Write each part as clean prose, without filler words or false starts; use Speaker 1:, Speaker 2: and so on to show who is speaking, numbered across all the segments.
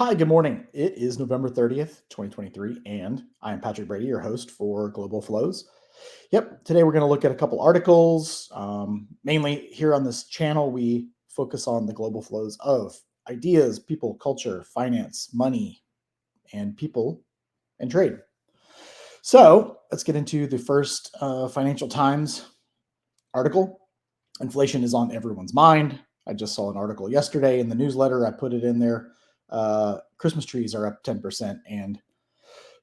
Speaker 1: Hi, good morning. It is November 30th, 2023, and I am Patrick Brady, your host for Global Flows. Yep, today we're going to look at a couple articles. Mainly here on this channel, we focus on the global flows of ideas, people, culture, finance, money, and people and trade. So let's get into the first Financial Times article. Inflation is on everyone's mind. I just saw an article yesterday in the newsletter. I put it in there. Christmas trees are up 10%, and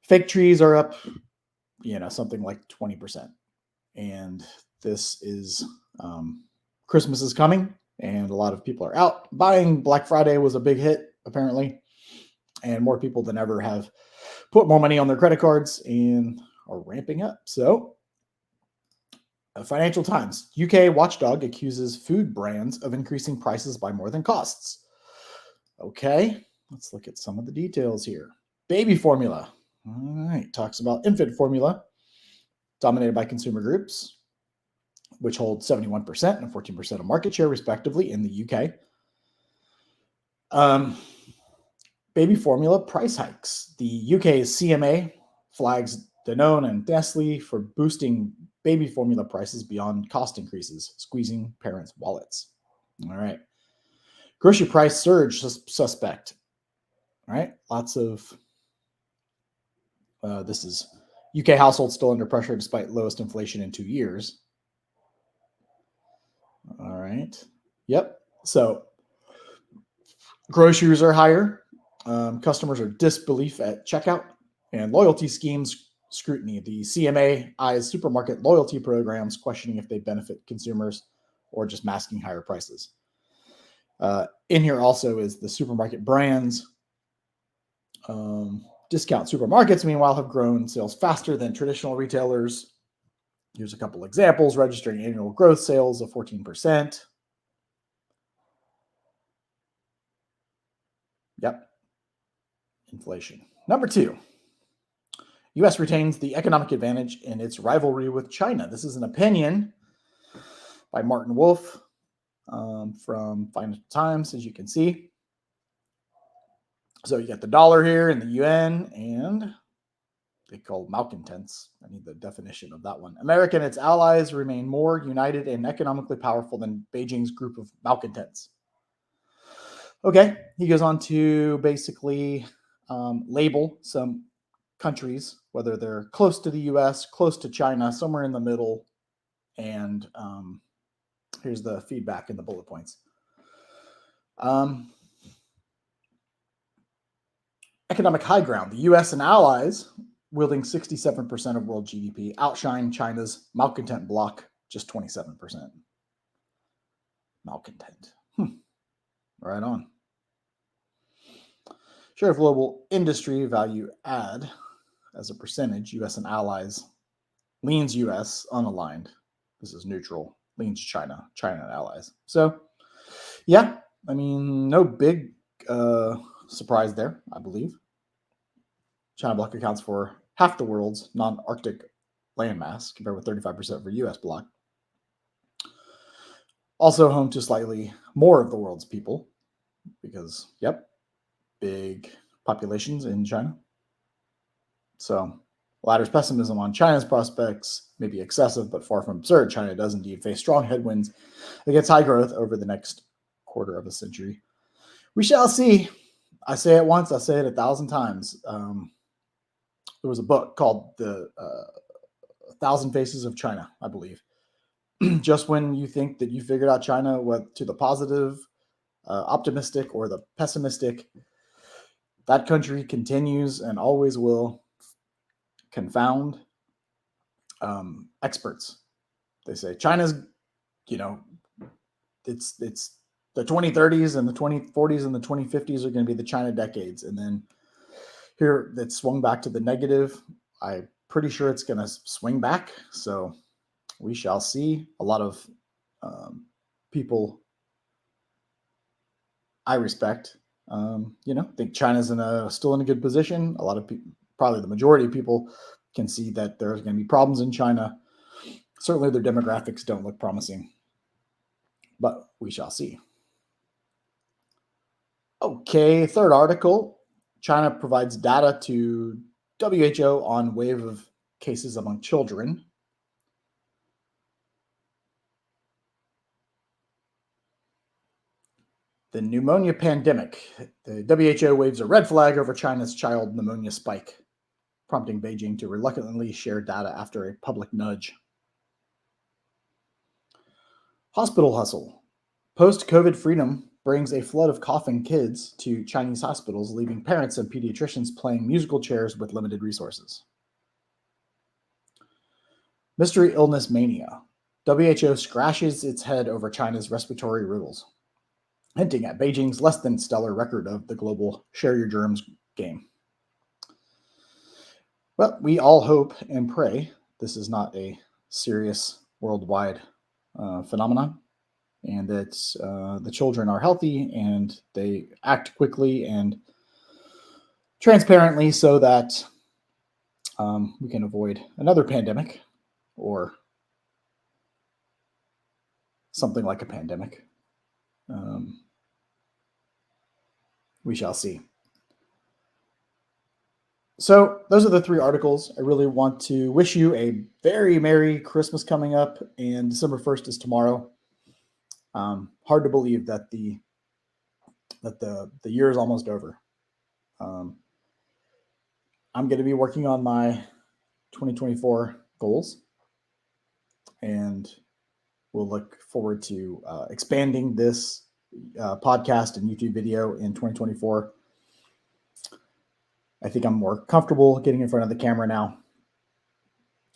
Speaker 1: fake trees are up, something like 20%. And this is Christmas is coming, and a lot of people are out buying. Black Friday was a big hit, apparently, and more people than ever have put more money on their credit cards and are ramping up. So, Financial Times, UK watchdog accuses food brands of increasing prices by more than costs. Okay, let's look at some of the details here. Baby formula. All right, talks about infant formula, dominated by consumer groups, which hold 71% and 14% of market share, respectively, in the UK. Baby formula price hikes. The UK's CMA flags Danone and Nestle for boosting baby formula prices beyond cost increases, squeezing parents' wallets. All right. Grocery price surge suspect. All right. Lots of, this is UK households still under pressure despite lowest inflation in 2 years. All right. Yep. So groceries are higher. Customers are disbelief at checkout, and loyalty schemes scrutiny. The CMA eyes supermarket loyalty programs, questioning if they benefit consumers or just masking higher prices. In here also is the supermarket brands. Discount supermarkets, meanwhile, have grown sales faster than traditional retailers. Here's a couple examples: registering annual growth sales of 14%. Yep. Inflation. Number 2, U.S. retains the economic advantage in its rivalry with China. This is an opinion by Martin Wolf from Financial Times, as you can see. So you got the dollar here and the yuan, and they call malcontents. I need the definition of that one. America and its allies remain more united and economically powerful than Beijing's group of malcontents. Okay, he goes on to basically label some countries, whether they're close to the US, close to China, somewhere in the middle. And here's the feedback in the bullet points. Economic high ground. The US and allies, wielding 67% of world GDP, outshine China's malcontent bloc, just 27%. Malcontent. Right on. Share of global industry value add as a percentage, US and allies, leans US, unaligned. This is neutral, leans China, China and allies. So, yeah, I mean, no big surprise there, I believe. China bloc accounts for half the world's non-Arctic landmass, compared with 35% for US bloc. Also home to slightly more of the world's people, because, yep, big populations in China. So, latter's pessimism on China's prospects may be excessive, but far from absurd. China does indeed face strong headwinds against high growth over the next quarter of a century. We shall see. I say it once, I say it 1,000 times. There was a book called The 1,000 Faces of China, I believe. Just when you think that you figured out China, what to the positive, optimistic, or the pessimistic, that country continues and always will confound experts. They say China's, it's the 2030s and the 2040s and the 2050s are going to be the China decades, and then here that swung back to the negative. I'm pretty sure it's going to swing back. So we shall see. A lot of people I respect, think China's still in a good position. A lot of people, probably the majority of people, can see that there's going to be problems in China. Certainly their demographics don't look promising, but we shall see. Okay, third article. China provides data to WHO on wave of cases among children. The pneumonia pandemic. The WHO waves a red flag over China's child pneumonia spike, prompting Beijing to reluctantly share data after a public nudge. Hospital hustle. Post-COVID freedom brings a flood of coughing kids to Chinese hospitals, leaving parents and pediatricians playing musical chairs with limited resources. Mystery illness mania. WHO scratches its head over China's respiratory riddles, hinting at Beijing's less than stellar record of the global share your germs game. Well, we all hope and pray this is not a serious worldwide phenomenon, and that the children are healthy and they act quickly and transparently so that we can avoid another pandemic or something like a pandemic. We shall see. So those are the 3 articles. I really want to wish you a very Merry Christmas coming up, and December 1st is tomorrow. Hard to believe that the year is almost over. I'm going to be working on my 2024 goals, and we'll look forward to expanding this podcast and YouTube video in 2024. I think I'm more comfortable getting in front of the camera now.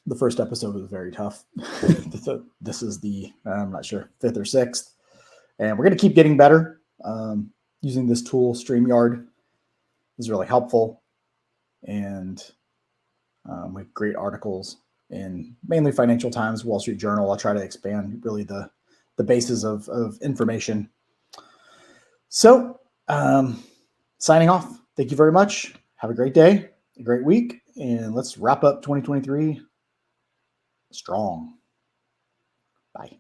Speaker 1: The first episode was very tough. This is the, I'm not sure, 5th or 6th. And we're going to keep getting better. Using this tool, StreamYard, is really helpful. And we have great articles in mainly Financial Times, Wall Street Journal. I'll try to expand really the basis of information. So, signing off. Thank you very much. Have a great day, a great week, and let's wrap up 2023 strong. Bye.